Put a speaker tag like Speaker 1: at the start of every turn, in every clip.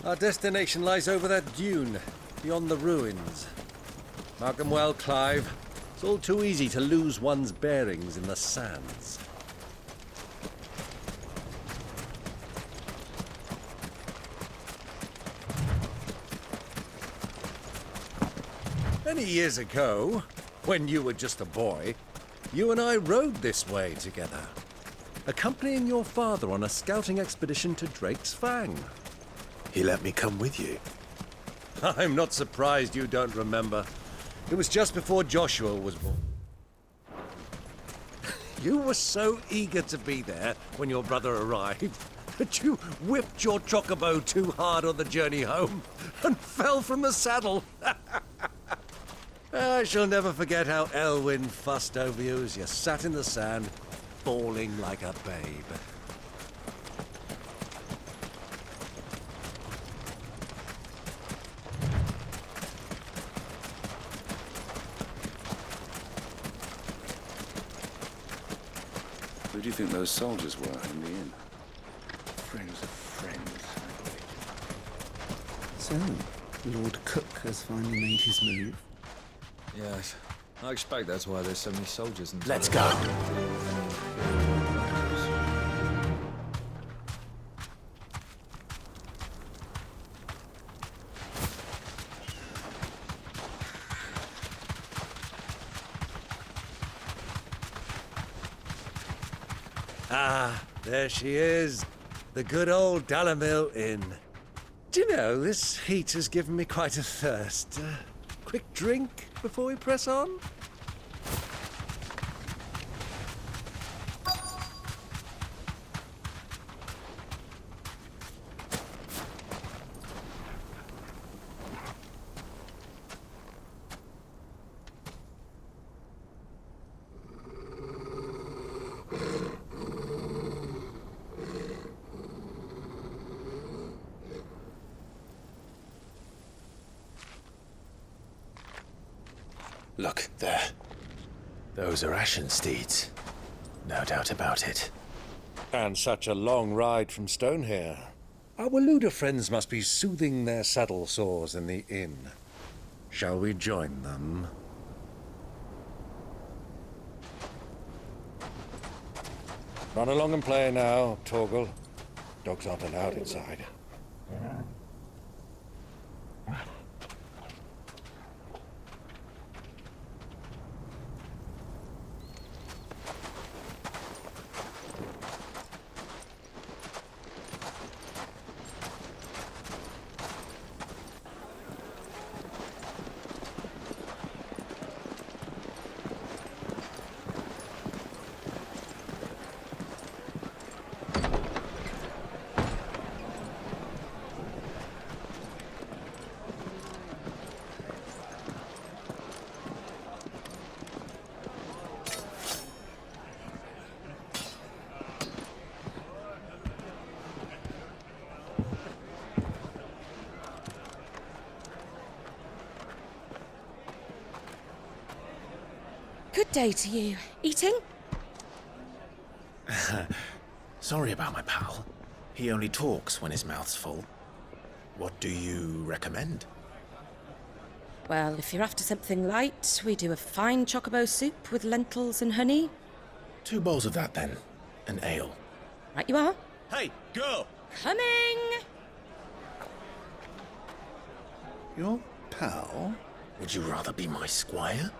Speaker 1: Our destination lies over that dune, beyond the ruins. Mark them well, Clive. It's all too easy to lose one's bearings in the sands. Many years ago, when you were just a boy, you and I rode this way together, accompanying your father on a scouting expedition to Drake's Fang.
Speaker 2: He let me come with you.
Speaker 1: I'm not surprised you don't remember. It was just before Joshua was born. You were so eager to be there when your brother arrived that you whipped your chocobo too hard on the journey home and fell from the saddle. I shall never forget how Elwyn fussed over you as you sat in the sand, bawling like a babe.
Speaker 3: Who do you think those soldiers were in the inn? Friends of friends, I believe.
Speaker 4: So, Lord Cook has finally made his move.
Speaker 5: Yes. I expect that's why there's so many soldiers in town.
Speaker 2: Let's go.
Speaker 1: Ah, there she is. The good old Dalamil Inn. Do you know, this heat has given me quite a thirst. Quick drink before we press on?
Speaker 2: Look, there. Those are ashen steeds. No doubt about it.
Speaker 1: And such a long ride from Stonehere. Our Waluda friends must be soothing their saddle sores in the inn. Shall we join them? Run along and play now, Torgal. Dogs aren't allowed inside.
Speaker 6: Good day to you. Eating?
Speaker 2: Sorry about my pal. He only talks when his mouth's full. What do you recommend?
Speaker 6: Well, if you're after something light, we do a fine chocobo soup with lentils and honey.
Speaker 2: 2 bowls of that, then. An ale.
Speaker 6: Right you are.
Speaker 2: Hey, girl!
Speaker 6: Coming!
Speaker 4: Your pal?
Speaker 2: Would you rather be my squire?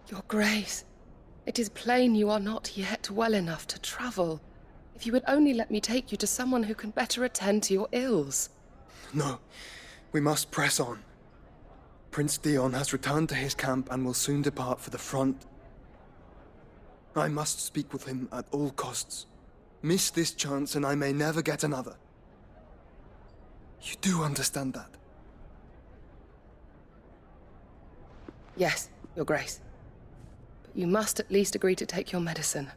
Speaker 7: Your Grace, it is plain you are not yet well enough to travel. If you would only let me take you to someone who can better attend to your ills.
Speaker 8: No, we must press on. Prince Dion has returned to his camp and will soon depart for the front. I must speak with him at all costs. Miss this chance and I may never get another. You do understand that?
Speaker 7: Yes, Your Grace. But you must at least agree to take your medicine.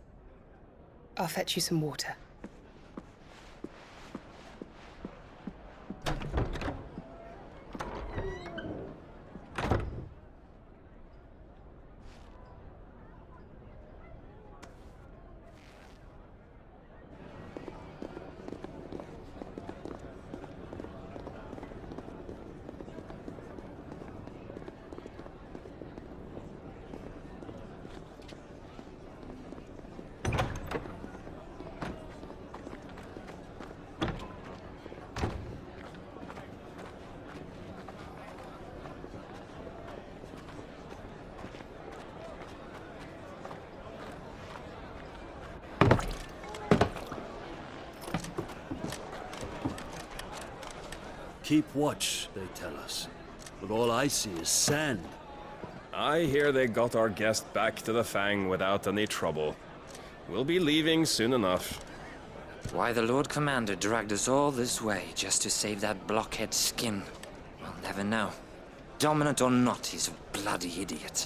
Speaker 7: I'll fetch you some water.
Speaker 9: Keep watch, they tell us. But all I see is sand.
Speaker 10: I hear they got our guest back to the Fang without any trouble. We'll be leaving soon enough.
Speaker 11: Why the Lord Commander dragged us all this way just to save that blockhead skin, we'll never know. Dominant or not, he's a bloody idiot.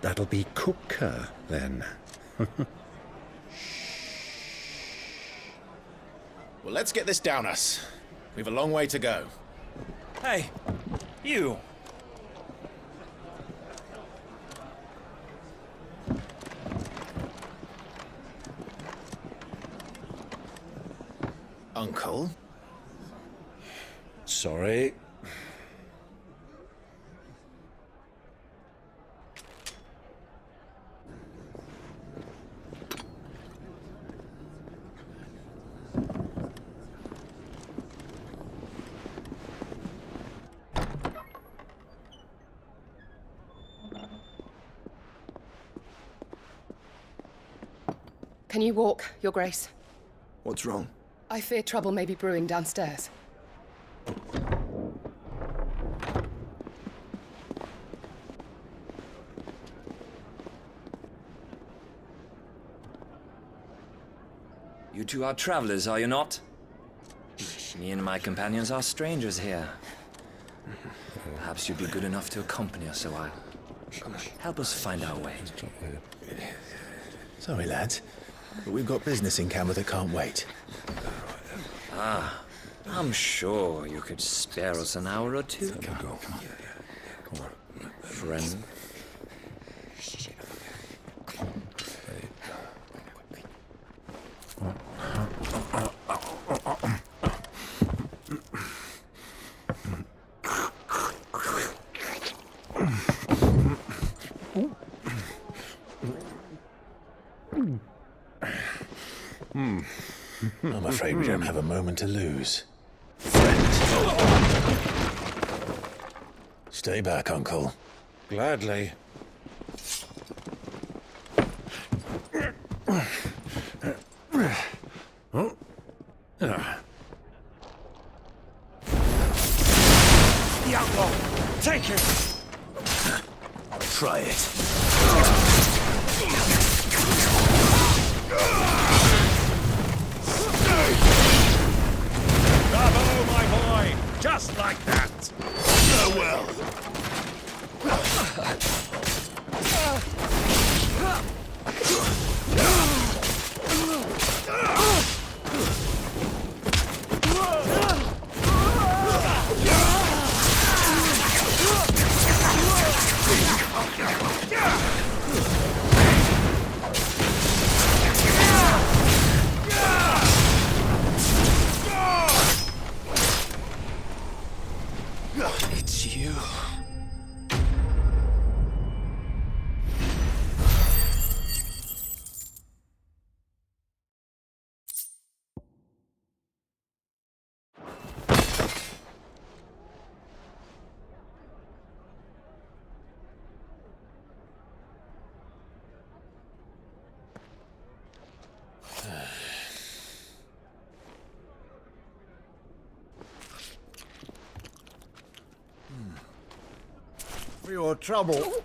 Speaker 1: That'll be Cooker, then.
Speaker 2: Well, let's get this down us. We've a long way to go.
Speaker 5: Hey, you.
Speaker 2: Uncle?
Speaker 1: Sorry.
Speaker 7: Can you walk, Your Grace?
Speaker 8: What's wrong?
Speaker 7: I fear trouble may be brewing downstairs.
Speaker 11: You two are travelers, are you not? Me and my companions are strangers here. Perhaps you'd be good enough to accompany us a while. Help us find our way.
Speaker 2: Sorry, lads, but we've got business in camera that can't wait.
Speaker 11: Ah, I'm sure you could spare us an hour or two.
Speaker 2: Come on.
Speaker 11: Friend.
Speaker 2: I'm afraid we don't have a moment to lose. Friend. Stay back, Uncle.
Speaker 1: Gladly.
Speaker 5: The outlaw! Take it!
Speaker 2: Try it.
Speaker 5: Bravo, my boy! Just like that!
Speaker 2: Farewell.
Speaker 8: It's you.
Speaker 12: for your trouble.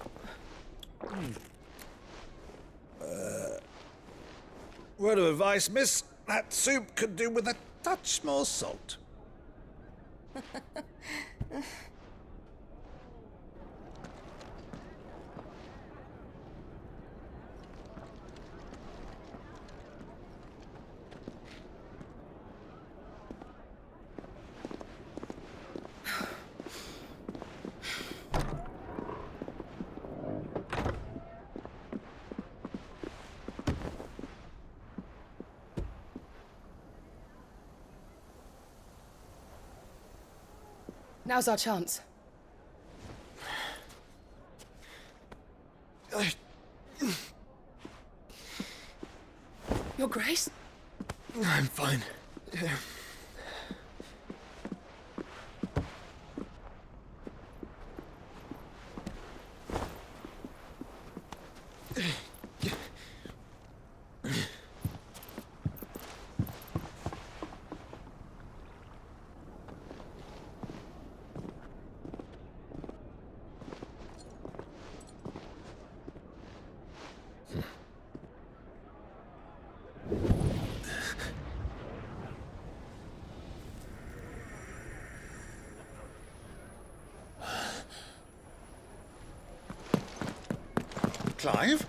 Speaker 12: Word of advice, miss. That soup could do with a touch more salt.
Speaker 7: Now's our chance. Your Grace?
Speaker 8: I'm fine.
Speaker 12: Clive?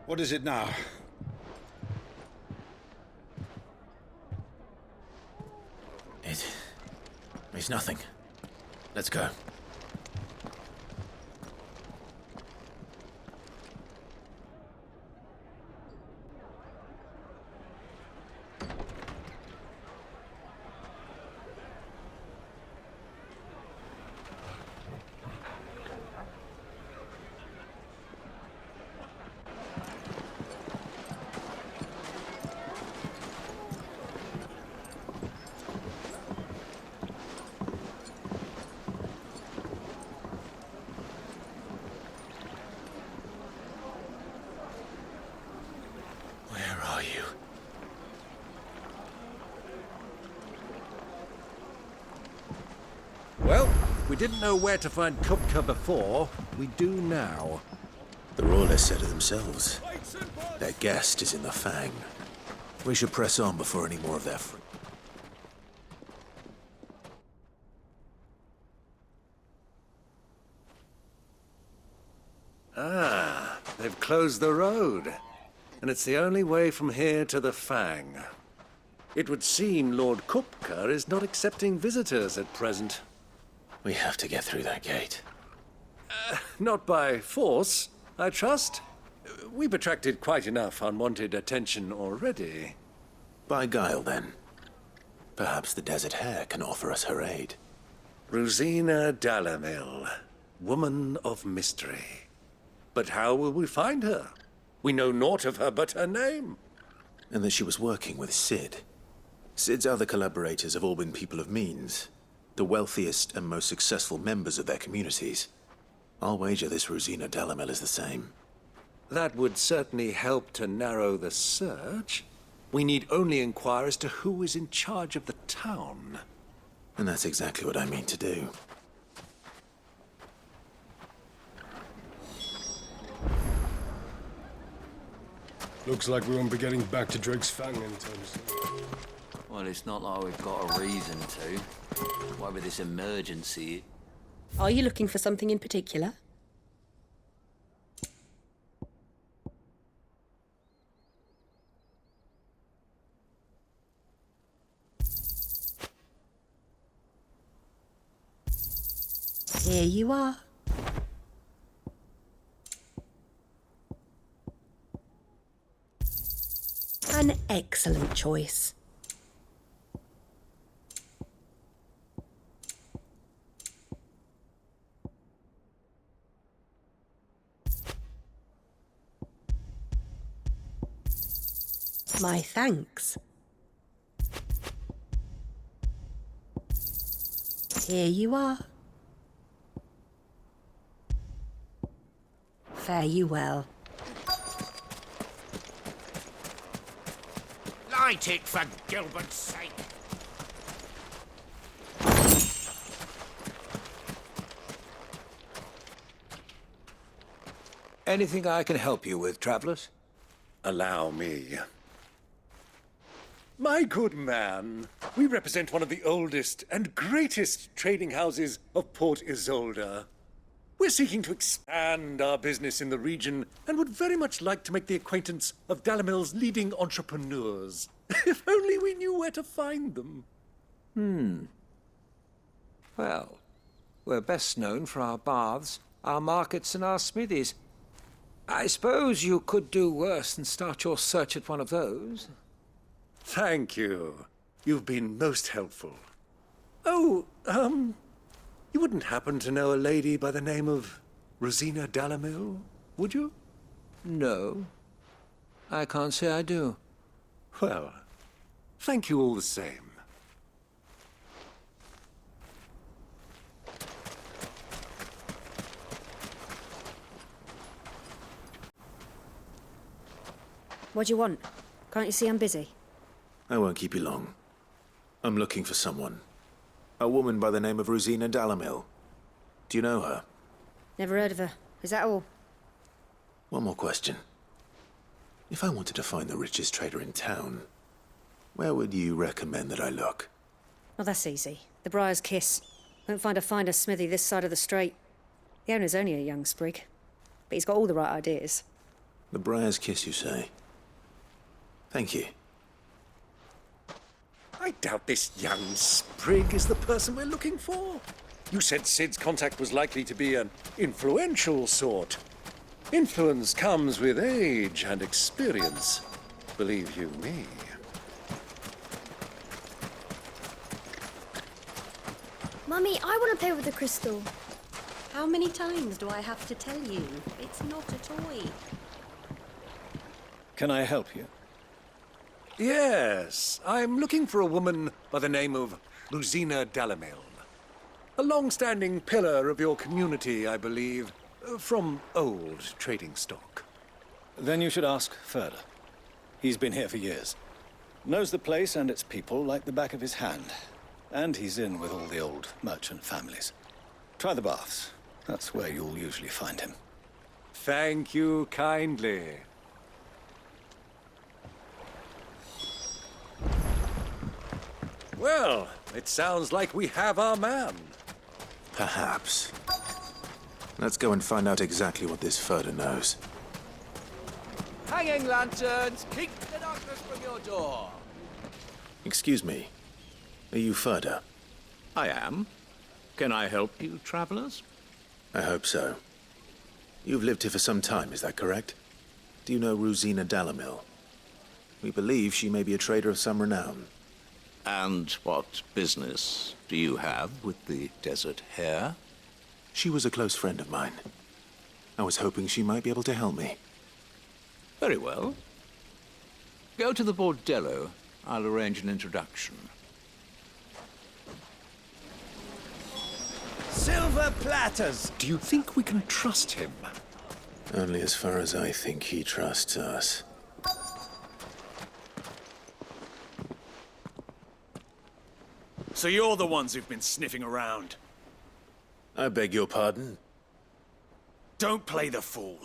Speaker 12: What is it now?
Speaker 2: It's nothing. Let's go.
Speaker 1: Well, we didn't know where to find Kupka before. We do now.
Speaker 2: The Royalists said it themselves. Their guest is in the Fang. We should press on before any more of their
Speaker 1: They've closed the road. And it's the only way from here to the Fang. It would seem Lord Kupka is not accepting visitors at present.
Speaker 2: We have to get through that gate.
Speaker 1: Not by force, I trust. We've attracted quite enough unwanted attention already.
Speaker 2: By guile, then. Perhaps the Desert Hare can offer us her aid.
Speaker 1: Rosina Dalamil, woman of mystery. But how will we find her? We know naught of her but her name.
Speaker 2: And that she was working with Sid. Sid's other collaborators have all been people of means. The wealthiest and most successful members of their communities. I'll wager this Rosina Dalamil is the same.
Speaker 1: That would certainly help to narrow the search. We need only inquire as to who is in charge of the town.
Speaker 2: And that's exactly what I mean to do.
Speaker 10: Looks like we won't be getting back to Drake's Fang anytime soon.
Speaker 9: Well, it's not like we've got a reason to. Why with this emergency?
Speaker 6: Are you looking for something in particular? Here you are. An excellent choice.
Speaker 13: My thanks. Here you are. Fare you well.
Speaker 12: Light it, for Gilbert's sake.
Speaker 14: Anything I can help you with, travelers?
Speaker 1: Allow me. My good man, we represent one of the oldest and greatest trading houses of Port Isolde. We're seeking to expand our business in the region and would very much like to make the acquaintance of Dalamil's leading entrepreneurs. If only we knew where to find them.
Speaker 14: Well, we're best known for our baths, our markets, and our smithies. I suppose you could do worse than start your search at one of those.
Speaker 1: Thank you. You've been most helpful. Oh, you wouldn't happen to know a lady by the name of Rosina Dalamil, would you?
Speaker 14: No. I can't say I do.
Speaker 1: Well, thank you all the same.
Speaker 13: What do you want? Can't you see I'm busy?
Speaker 2: I won't keep you long. I'm looking for someone. A woman by the name of Rosina Dalamil. Do you know her?
Speaker 13: Never heard of her. Is that all?
Speaker 2: One more question. If I wanted to find the richest trader in town, where would you recommend that I look?
Speaker 13: Oh, that's easy. The Briar's Kiss. Won't find a finer smithy this side of the strait. The owner's only a young sprig, but he's got all the right ideas.
Speaker 2: The Briar's Kiss, you say? Thank you.
Speaker 1: I doubt this young sprig is the person we're looking for. You said Sid's contact was likely to be an influential sort. Influence comes with age and experience, believe you me.
Speaker 15: Mummy, I want to play with the crystal.
Speaker 13: How many times do I have to tell you? It's not a toy.
Speaker 12: Can I help you?
Speaker 1: Yes, I'm looking for a woman by the name of Rosina Dalamil. A long-standing pillar of your community, I believe, from old trading stock.
Speaker 12: Then you should ask Further. He's been here for years. Knows the place and its people like the back of his hand. And he's in with all the old merchant families. Try the baths. That's where you'll usually find him.
Speaker 1: Thank you kindly. Well, it sounds like we have our man.
Speaker 2: Perhaps. Let's go and find out exactly what this Further knows.
Speaker 16: Hanging lanterns, keep the darkness from your door.
Speaker 2: Excuse me. Are you Further?
Speaker 17: I am. Can I help you, travelers?
Speaker 2: I hope so. You've lived here for some time, is that correct? Do you know Rosina Dalamil? We believe she may be a trader of some renown.
Speaker 17: And what business do you have with the desert hare?
Speaker 2: She was a close friend of mine. I was hoping she might be able to help me.
Speaker 17: Very well. Go to the bordello. I'll arrange an introduction.
Speaker 12: Silver platters!
Speaker 1: Do you think we can trust him?
Speaker 2: Only as far as I think he trusts us.
Speaker 12: So you're the ones who've been sniffing around.
Speaker 2: I beg your pardon?
Speaker 12: Don't play the fool.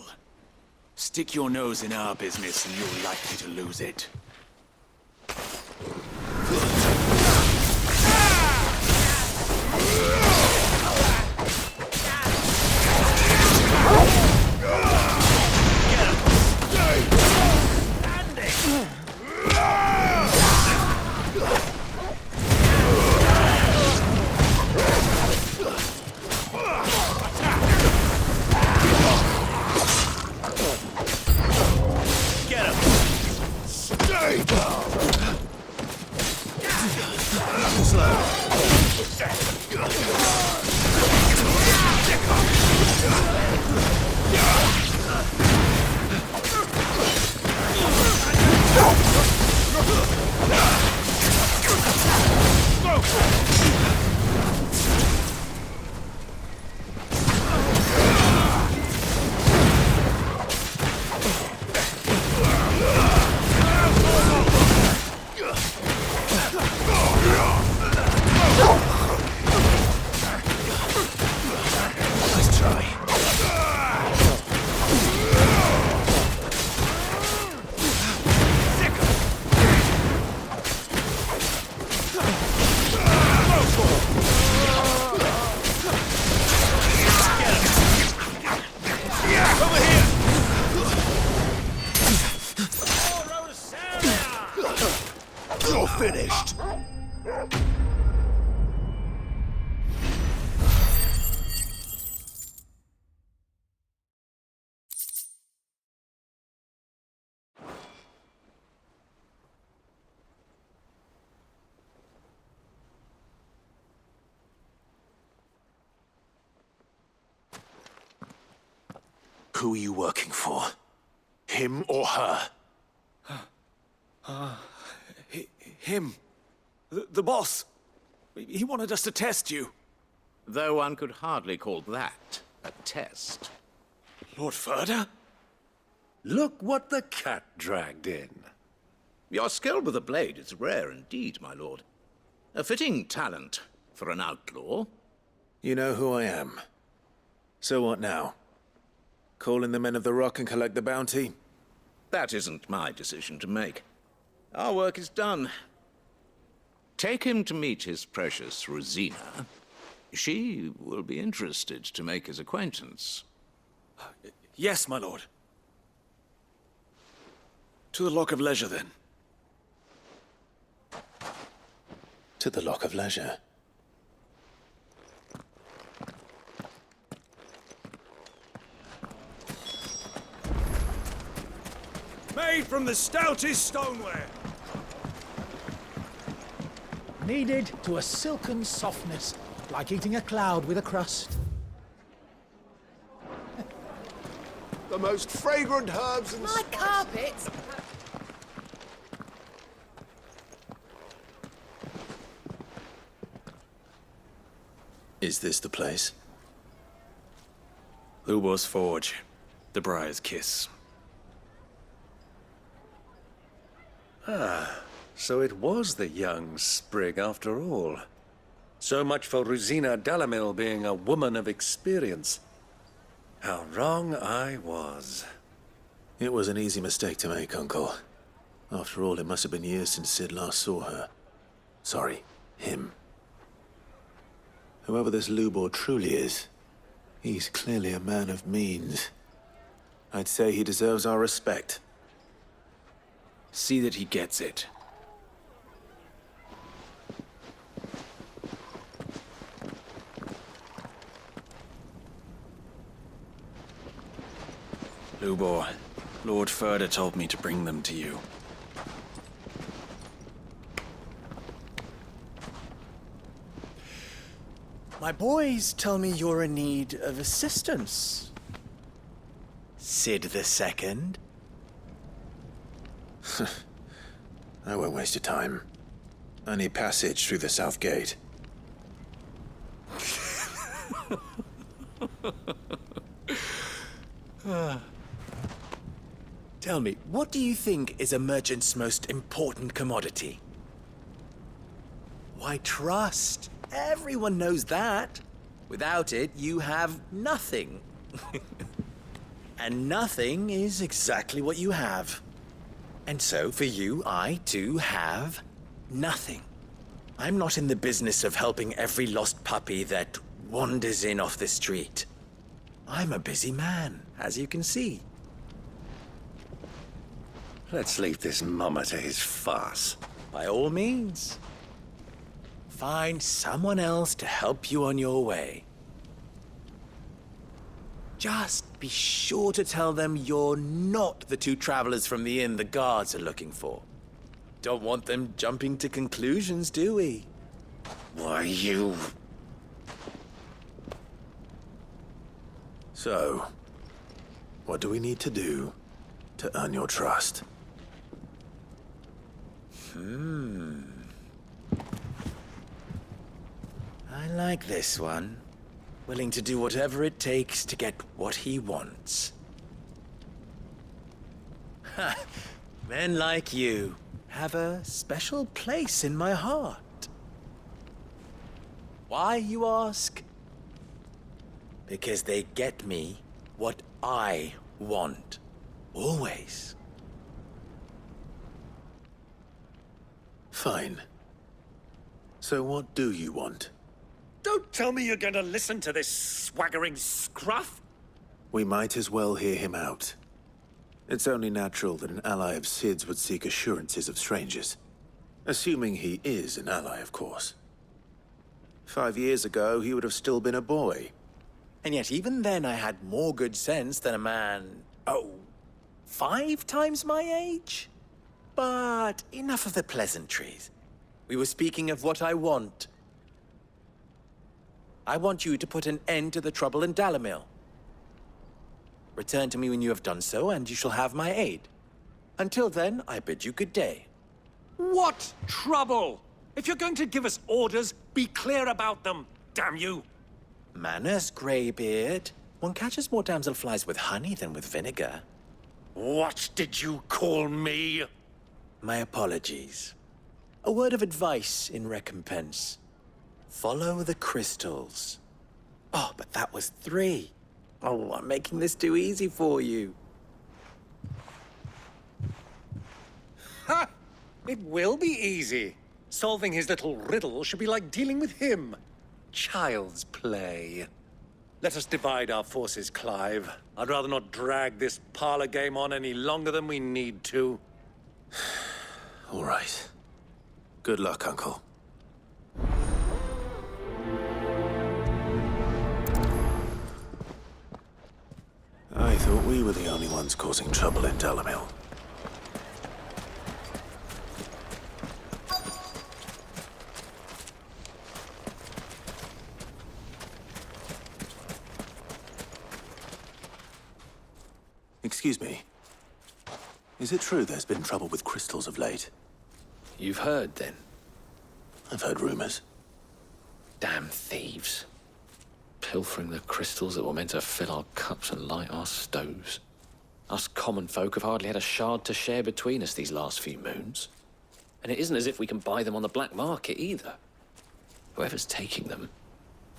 Speaker 12: Stick your nose in our business and you're likely to lose it.
Speaker 16: finished.
Speaker 2: Who are you working for? Him or her?
Speaker 16: Him. The boss. He wanted us to test you.
Speaker 17: Though one could hardly call that a test.
Speaker 16: Lord Ferda?
Speaker 1: Look what the cat dragged in.
Speaker 17: Your skill with a blade is rare indeed, my lord. A fitting talent for an outlaw.
Speaker 2: You know who I am. So what now? Call in the men of the Rock and collect the bounty?
Speaker 17: That isn't my decision to make. Our work is done. Take him to meet his precious Rosina. She will be interested to make his acquaintance.
Speaker 16: Yes, my lord. To the Lock of Leisure, then.
Speaker 2: To the Lock of Leisure.
Speaker 16: Made from the stoutest stoneware.
Speaker 18: Kneaded to a silken softness, like eating a cloud with a crust.
Speaker 16: The most fragrant herbs and
Speaker 7: My carpet!
Speaker 2: Is this the place?
Speaker 16: Lubor's Forge. The Briar's Kiss.
Speaker 1: Ah, so it was the young sprig after all. So much for Rosina Delamil being a woman of experience. How wrong I was.
Speaker 2: It was an easy mistake to make, Uncle. After all, it must have been years since Sid last saw her. Sorry, him. Whoever this Lubor truly is, he's clearly a man of means. I'd say he deserves our respect.
Speaker 16: See that he gets it. Lubor, Lord Ferda told me to bring them to you.
Speaker 19: My boys tell me you're in need of assistance. Sid the Second?
Speaker 2: I won't waste your time. I need passage through the south gate.
Speaker 19: Tell me, what do you think is a merchant's most important commodity? Why, trust. Everyone knows that. Without it, you have nothing. And nothing is exactly what you have. And so, for you, I, too, have nothing. I'm not in the business of helping every lost puppy that wanders in off the street. I'm a busy man, as you can see.
Speaker 1: Let's leave this mummer to his farce.
Speaker 19: By all means. Find someone else to help you on your way. Just be sure to tell them you're not the two travelers from the inn the guards are looking for. Don't want them jumping to conclusions, do we?
Speaker 1: Why, you...
Speaker 2: So, what do we need to do to earn your trust?
Speaker 19: I like this one. Willing to do whatever it takes to get what he wants. Ha! Men like you have a special place in my heart. Why, you ask? Because they get me what I want. Always.
Speaker 2: Fine. So what do you want?
Speaker 1: Don't tell me you're going to listen to this swaggering scruff!
Speaker 2: We might as well hear him out. It's only natural that an ally of Sid's would seek assurances of strangers. Assuming he is an ally, of course. 5 years ago, he would have still been a boy.
Speaker 19: And yet even then I had more good sense than a man, 5 times my age? But enough of the pleasantries. We were speaking of what I want. I want you to put an end to the trouble in Dalamil. Return to me when you have done so, and you shall have my aid. Until then, I bid you good day.
Speaker 20: What trouble? If you're going to give us orders, be clear about them, damn you!
Speaker 19: Manners, Greybeard. One catches more damselflies with honey than with vinegar.
Speaker 20: What did you call me?
Speaker 19: My apologies. A word of advice in recompense. Follow the crystals. Oh, but that was 3. Oh, I'm making this too easy for you.
Speaker 20: Ha! It will be easy. Solving his little riddle should be like dealing with him. Child's play. Let us divide our forces, Clive. I'd rather not drag this parlor game on any longer than we need to.
Speaker 2: All right. Good luck, Uncle. I thought we were the only ones causing trouble in Dalamil. Excuse me. Is it true there's been trouble with crystals of late?
Speaker 21: You've heard, then?
Speaker 2: I've heard rumors.
Speaker 21: Damn thieves. Pilfering the crystals that were meant to fill our cups and light our stoves. Us common folk have hardly had a shard to share between us these last few moons. And it isn't as if we can buy them on the black market, either. Whoever's taking them,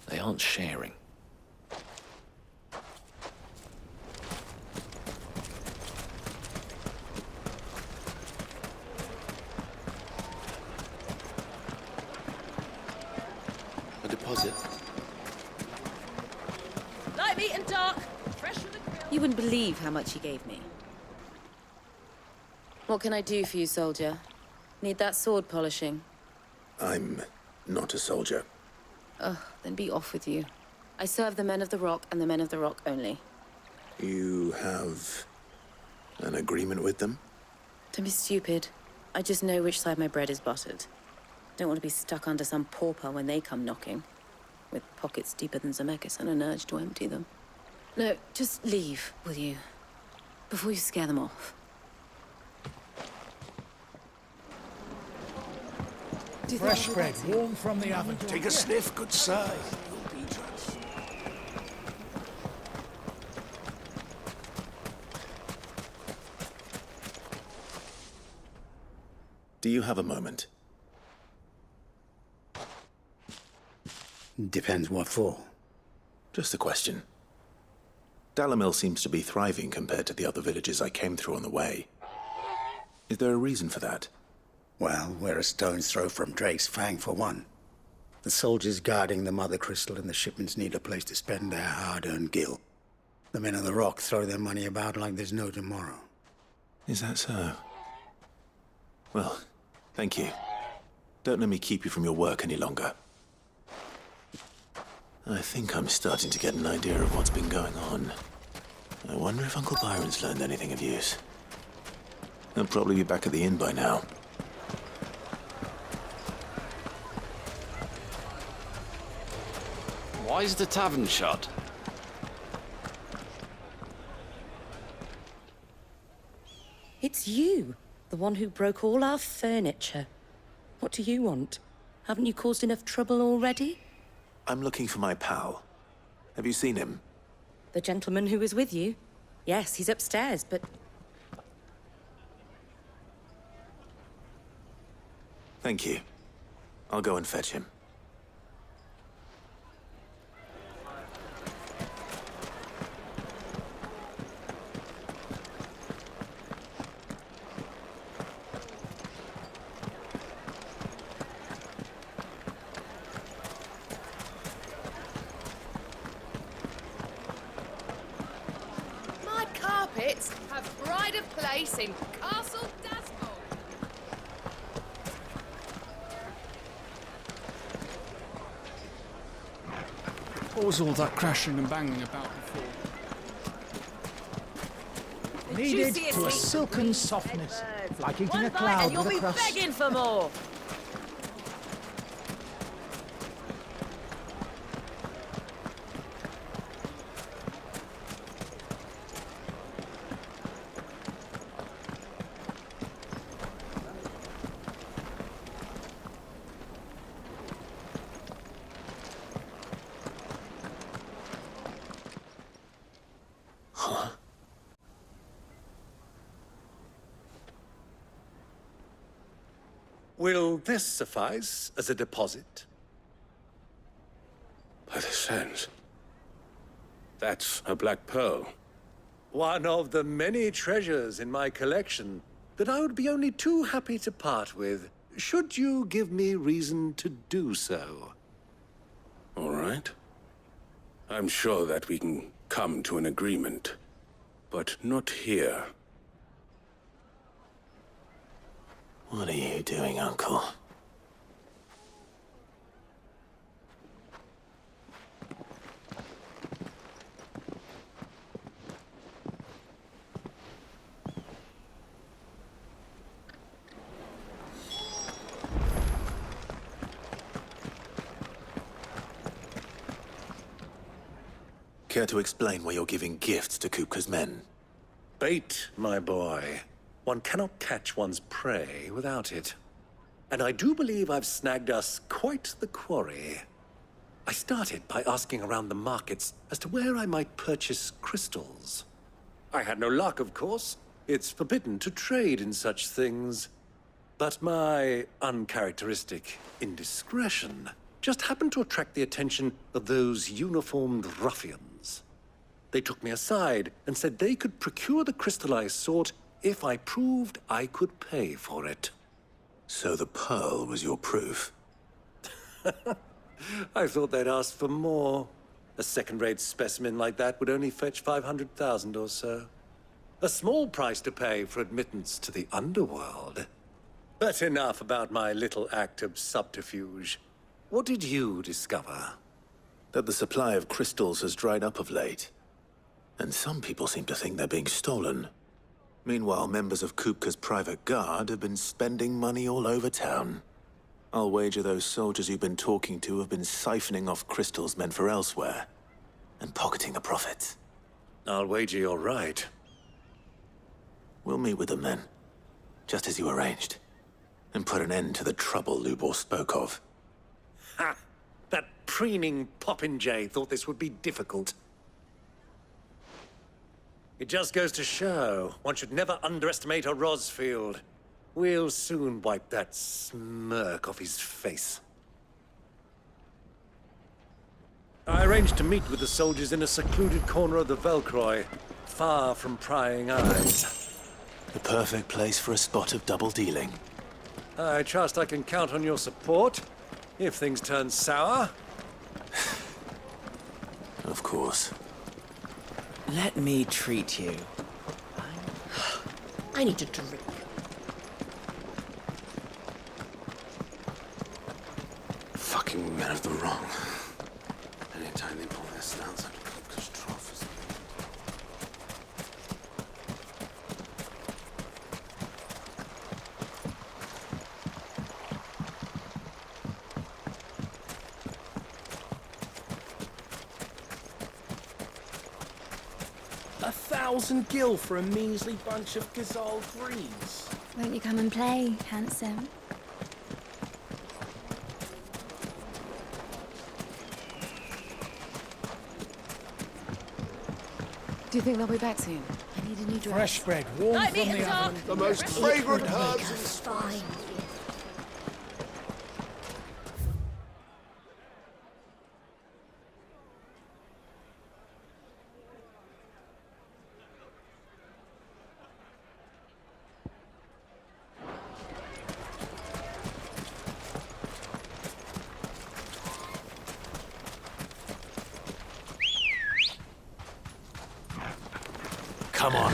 Speaker 21: they aren't sharing.
Speaker 19: A deposit.
Speaker 6: Light, meat, and dark. Fresh from the grill. You wouldn't believe how much he gave me. What can I do for you, soldier? Need that sword polishing?
Speaker 2: I'm not a soldier.
Speaker 6: Oh, then be off with you. I serve the men of the Rock and the men of the Rock only.
Speaker 2: You have an agreement with them?
Speaker 6: Don't be stupid. I just know which side my bread is buttered. Don't want to be stuck under some pauper when they come knocking. With pockets deeper than Zemeckis and an urge to empty them. No, just leave, will you? Before you scare them off.
Speaker 18: Fresh bread, warm from the oven.
Speaker 16: Take a sniff, good sir.
Speaker 2: Do you have a moment?
Speaker 4: Depends what for.
Speaker 2: Just a question. Dalamil seems to be thriving compared to the other villages I came through on the way. Is there a reason for that?
Speaker 4: Well, we're a stone's throw from Drake's Fang, for one. The soldiers guarding the Mother Crystal and the shipments need a place to spend their hard-earned gil. The men of the Rock throw their money about like there's no tomorrow.
Speaker 2: Is that so? Well, thank you. Don't let me keep you from your work any longer. I think I'm starting to get an idea of what's been going on. I wonder if Uncle Byron's learned anything of use. He'll probably be back at the inn by now.
Speaker 21: Why is the tavern shut?
Speaker 6: It's you, the one who broke all our furniture. What do you want? Haven't you caused enough trouble already?
Speaker 2: I'm looking for my pal. Have you seen him?
Speaker 6: The gentleman who was with you? Yes, he's upstairs, but...
Speaker 2: Thank you. I'll go and fetch him.
Speaker 7: My carpets have pride of place in Castle Dasmore.
Speaker 3: What was all that crashing and banging about before?
Speaker 18: Kneaded to a silken softness, like eating a cloud with a crust.
Speaker 6: Begging for more.
Speaker 1: Will this suffice as a deposit?
Speaker 22: By the sands. That's a black pearl.
Speaker 1: One of the many treasures in my collection that I would be only too happy to part with, should you give me reason to do so.
Speaker 22: All right. I'm sure that we can come to an agreement, but not here.
Speaker 2: What are you doing, Uncle? Care to explain why you're giving gifts to Kupka's men?
Speaker 1: Bait, my boy. One cannot catch one's prey without it. And I do believe I've snagged us quite the quarry. I started by asking around the markets as to where I might purchase crystals. I had no luck, of course. It's forbidden to trade in such things. But my uncharacteristic indiscretion just happened to attract the attention of those uniformed ruffians. They took me aside and said they could procure the crystal I sought if I proved I could pay for it.
Speaker 2: So the pearl was your proof?
Speaker 1: I thought they'd ask for more. A second-rate specimen like that would only fetch 500,000 or so. A small price to pay for admittance to the underworld. But enough about my little act of subterfuge. What did you discover?
Speaker 2: That the supply of crystals has dried up of late. And some people seem to think they're being stolen. Meanwhile, members of Kupka's private guard have been spending money all over town. I'll wager those soldiers you've been talking to have been siphoning off crystals meant for elsewhere, and pocketing the profits.
Speaker 1: I'll wager you're right.
Speaker 2: We'll meet with them then, just as you arranged, and put an end to the trouble Lubor spoke of.
Speaker 1: Ha! That preening popinjay thought this would be difficult. It just goes to show, one should never underestimate a Rosfield. We'll soon wipe that smirk off his face. I arranged to meet with the soldiers in a secluded corner of the Velcroy, far from prying eyes.
Speaker 2: The perfect place for a spot of double dealing.
Speaker 1: I trust I can count on your support, if things turn sour.
Speaker 2: Of course.
Speaker 23: Let me treat you. I need a drink.
Speaker 22: Fucking men of the wrong. Anytime they pull their snouts out of Kupka's trough.
Speaker 3: $1,000 gil for a measly bunch of Gazal greens.
Speaker 15: Won't you come and play, handsome?
Speaker 6: Do you think they'll be back soon? I need a new dress.
Speaker 18: Fresh bread, warm
Speaker 6: Light me
Speaker 18: from
Speaker 6: a
Speaker 18: the
Speaker 6: dark.
Speaker 18: oven.
Speaker 22: The most fragrant herbs and
Speaker 15: Fine.
Speaker 2: Come on.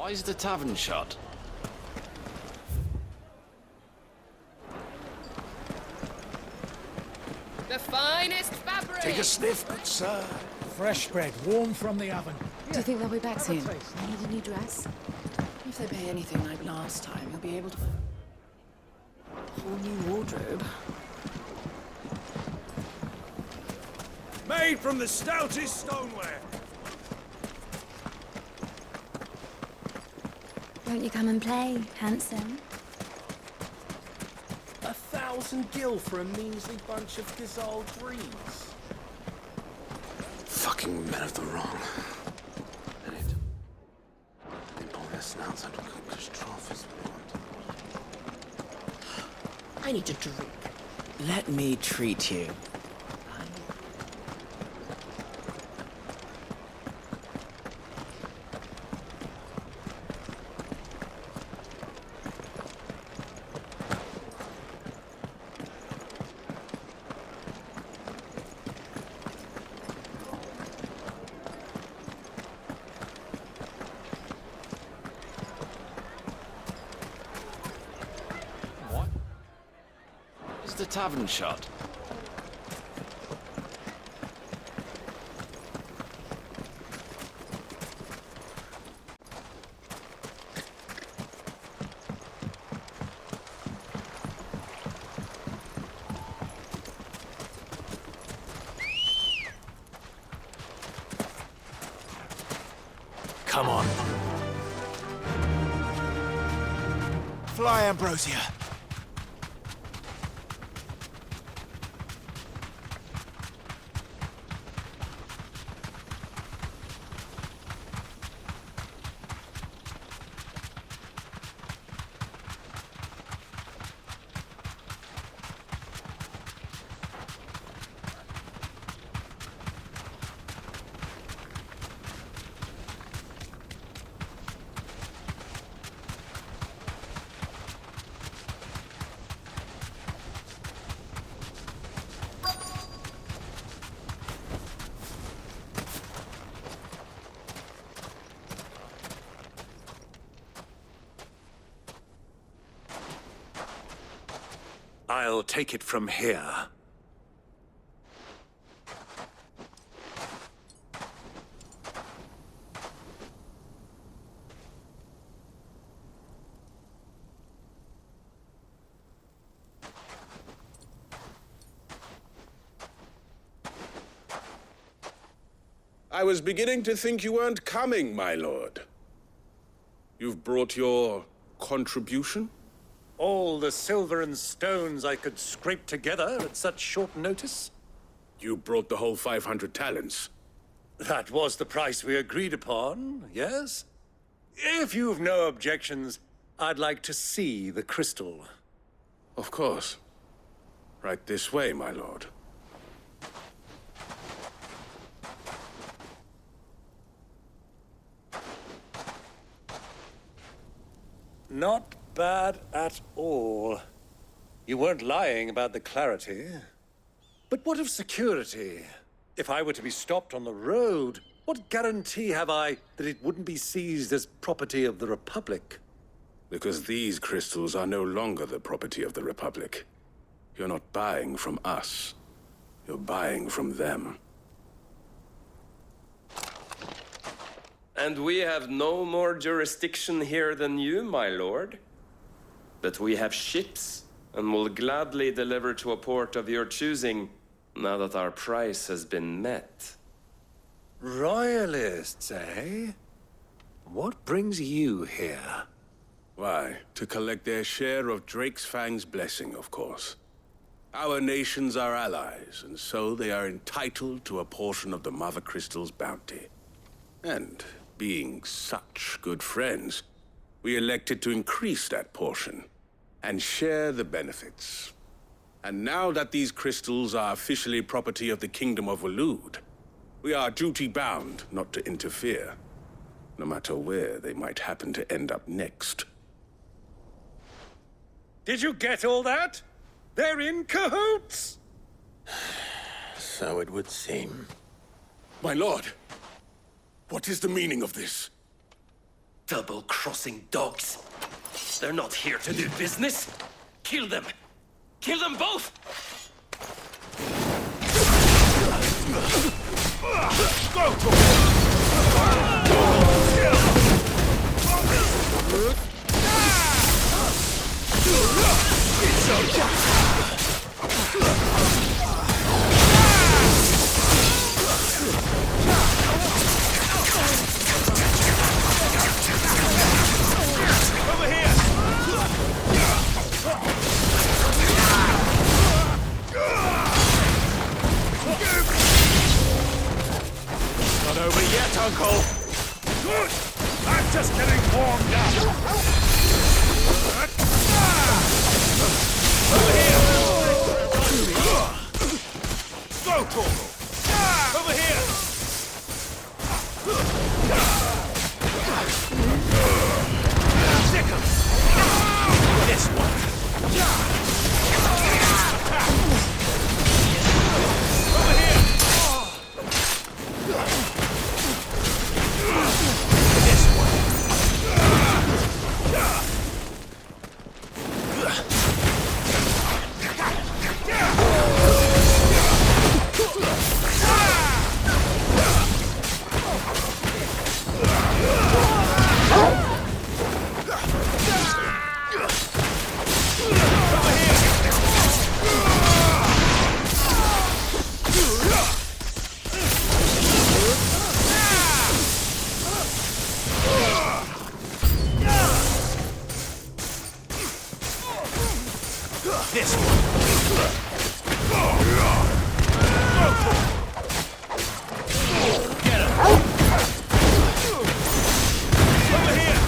Speaker 21: Why is the tavern shut?
Speaker 7: The finest fabric!
Speaker 18: Take a sniff, good sir. Fresh bread, warm from the oven.
Speaker 6: Do you think they'll be back soon? Need a new dress? If they pay anything like last time, you'll be able to... A whole new wardrobe.
Speaker 16: Made from the stoutest stoneware.
Speaker 15: Won't you come and play, handsome?
Speaker 3: 1,000 gil for a measly bunch of gazelle greens.
Speaker 2: Fucking men of the wrong. They pull their snouts out of cookers' troughs.
Speaker 7: I need to drink.
Speaker 23: Let me treat you.
Speaker 21: What? Is the tavern shut?
Speaker 19: Come on. Fly, Ambrosia.
Speaker 1: I'll take it from here.
Speaker 22: I was beginning to think you weren't coming, my lord. You've brought your contribution?
Speaker 1: All the silver and stones I could scrape together at such short notice?
Speaker 22: You brought the whole 500 talents.
Speaker 1: That was the price we agreed upon, yes? If you've no objections, I'd like to see the crystal.
Speaker 22: Of course. Right this way, my lord.
Speaker 1: Not bad at all. You weren't lying about the clarity. But what of security? If I were to be stopped on the road, what guarantee have I that it wouldn't be seized as property of the Republic?
Speaker 22: Because these crystals are no longer the property of the Republic. You're not buying from us. You're buying from them.
Speaker 10: And we have no more jurisdiction here than you, my lord. But we have ships, and will gladly deliver to a port of your choosing, now that our price has been met.
Speaker 1: Royalists, eh? What brings you here?
Speaker 22: Why, to collect their share of Drake's Fang's blessing, of course. Our nations are allies, and so they are entitled to a portion of the Mother Crystal's bounty. And being such good friends, we elected to increase that portion and share the benefits. And now that these crystals are officially property of the Kingdom of Waloed, we are duty-bound not to interfere, no matter where they might happen to end up next.
Speaker 1: Did you get all that? They're in cahoots!
Speaker 2: So it would seem.
Speaker 22: My lord, what is the meaning of this?
Speaker 10: Double-crossing dogs. They're not here to do business. Kill them. Kill them both!
Speaker 16: Over here! Not over yet, Uncle! Good! I'm just getting warmed up! Over here! Go, Torgal! Over here! Stick 'em! This one! Over here! This one! This one. Get him. Over here.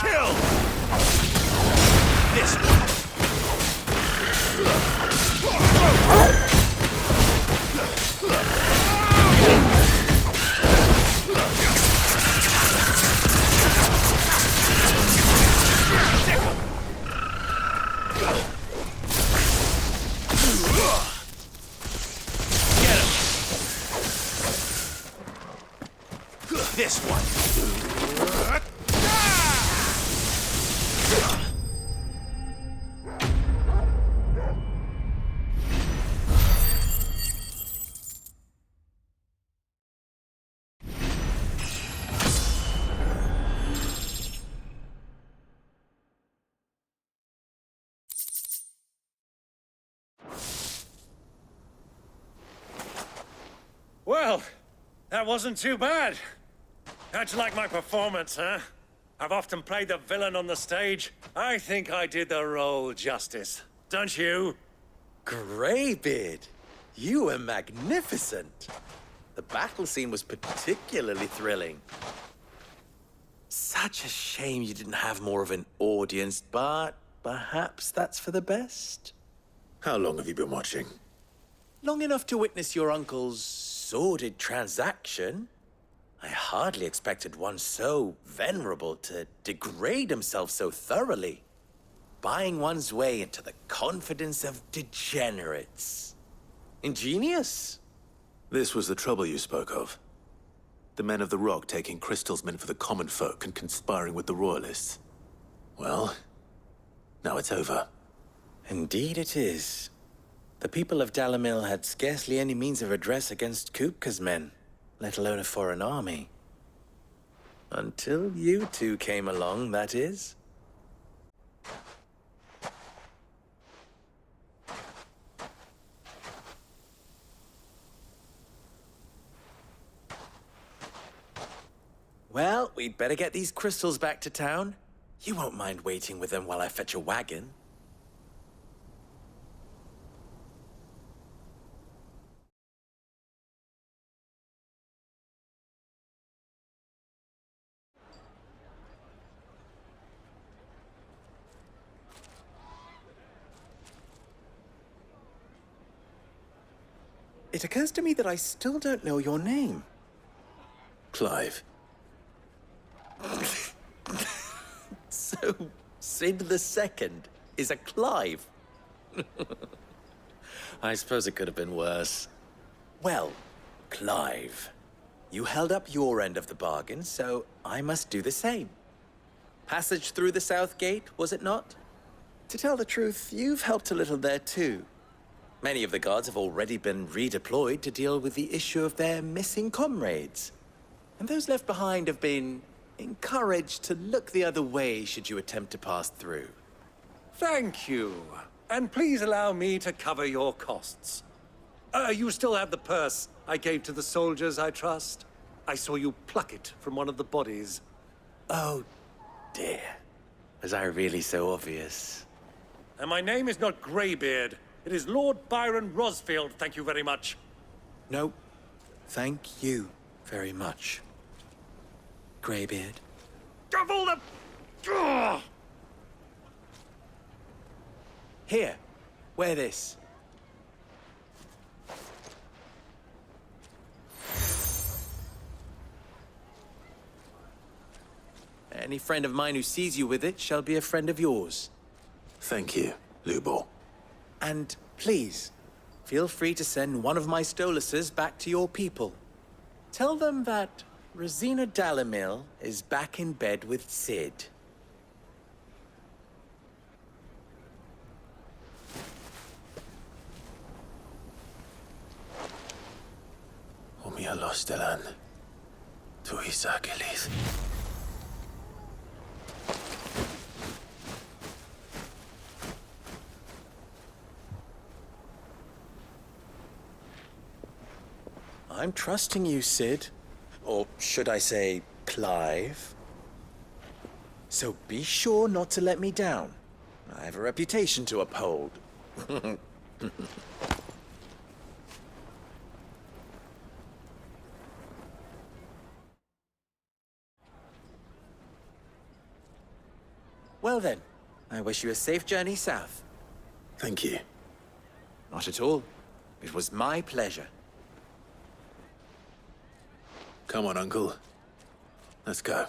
Speaker 16: Kill. This one. This one.
Speaker 20: Well, that wasn't too bad. How'd you like my performance, huh? I've often played the villain on the stage. I think I did the role justice. Don't you?
Speaker 19: Greybeard, you were magnificent. The battle scene was particularly thrilling. Such a shame you didn't have more of an audience, but perhaps that's for the best.
Speaker 2: How long have you been watching?
Speaker 19: Long enough to witness your uncle's sordid transaction. I hardly expected one so venerable to degrade himself so thoroughly. Buying one's way into the confidence of degenerates. Ingenious.
Speaker 2: This was the trouble you spoke of. The men of the Rock taking crystals meant for the common folk and conspiring with the Royalists. Well, now it's over.
Speaker 19: Indeed it is. The people of Dalamil had scarcely any means of redress against Kupka's men, let alone a foreign army. Until you two came along, that is. Well, we'd better get these crystals back to town. You won't mind waiting with them while I fetch a wagon. It occurs to me that I still don't know your name.
Speaker 2: Clive.
Speaker 19: So, Sid the Second is a Clive? I suppose it could have been worse. Well, Clive, you held up your end of the bargain, so I must do the same. Passage through the South Gate, was it not? To tell the truth, you've helped a little there too. Many of the guards have already been redeployed to deal with the issue of their missing comrades. And those left behind have been encouraged to look the other way should you attempt to pass through.
Speaker 1: Thank you. And please allow me to cover your costs. You still have the purse I gave to the soldiers, I trust? I saw you pluck it from one of the bodies.
Speaker 19: Oh, dear. Was I really so obvious?
Speaker 1: And my name is not Greybeard. It is Lord Byron Rosfield, thank you very much.
Speaker 19: No, thank you very much, Greybeard.
Speaker 1: Of all the... Ugh!
Speaker 19: Here, wear this. Any friend of mine who sees you with it shall be a friend of yours.
Speaker 2: Thank you, Lubo.
Speaker 19: And please, feel free to send one of my Stoluses back to your people. Tell them that Rosina Dalamil is back in bed with Sid.
Speaker 2: Omia Lostelan. Tu Isakelis.
Speaker 19: I'm trusting you, Sid. Or should I say, Clive? So be sure not to let me down. I have a reputation to uphold. Well then, I wish you a safe journey south.
Speaker 2: Thank you.
Speaker 19: Not at all. It was my pleasure.
Speaker 2: Come on, Uncle. Let's go.